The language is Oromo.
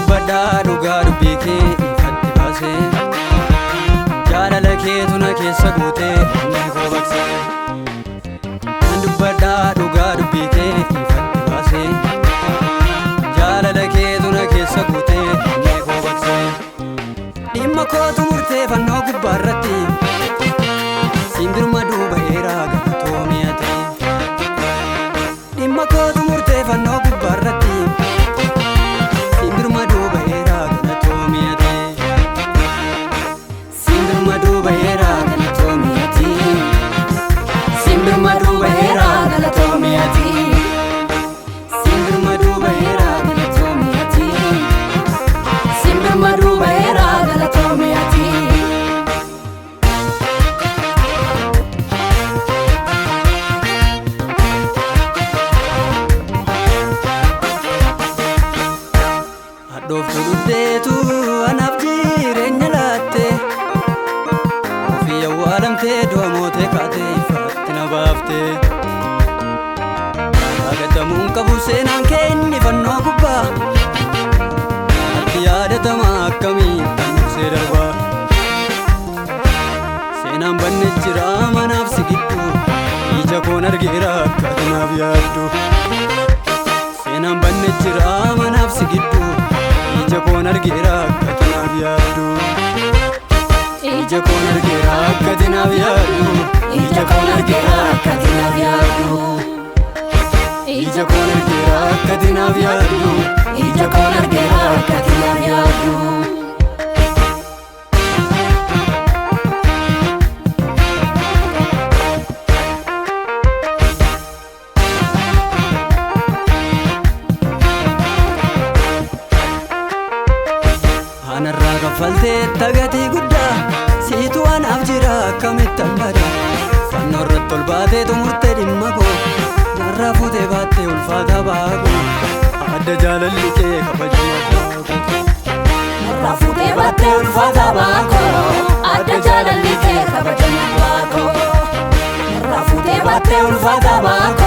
dubbadhaa dhugaa dubbii kee ifatti baasee jaalala keetu na keessa guutee onnee koo baqsee. Kan dubbadhaa dhugaa dubbii kee ifatti baasee jaalala keetu na keessa guutee onnee koo baqsee. Dhimma kootu murteeffannoo gubbaarratti siin birmaduu baheeraa galatoomii ati. Dhimma kootu murteeffannoo gubbaarratti siin birmaduu baheeraa galatoomii ati. Siin birmaduu baheeraa galatoomii ati. Siin birmaduu baheeraa galatoomii ati. Siin birmaduu baheeraa galatoomii ati. Siin birmaduu baheeraa galatoomii ati. Hadhooftu dhuddeetu anaaf jireenya laatte ofii awwaalamtee du'a mootee kaatee ifaatti na baaftee. Yaadatamuun qabu seenaan kee inni fannoo gubbaa ati yaadatama akkamii kan dursee darbaa. Seenaan banne jira manaaf si gidduu ija koon argeera akka ati naaf yaaddu. Seenaan banne jira manaaf si gidduu ija koon argeera akka ati naaf yaaddu. Ija koon argeera akka ati naaf yaaddu. Ija koon argeera akka ati naaf yaaddu. Ija koon argeera akka ati naaf yaaddu. Ija koon argeera akka ati naaf yaaddu. Anarraa kaffaltee tagatii guddaa siitu anaaf jira akkamittan bada. Fannoo irratti ol baatee xumurtee dhimma koo narraa fuutee baattee ulfaata baakoo adda jaalalli kee kabajamaa baakoo. Narraa fuutee baattee ulfaata baakoo adda jaalalli kee kabajamaa baakoo. Narraa fuutee baattee ulfaata baakoo.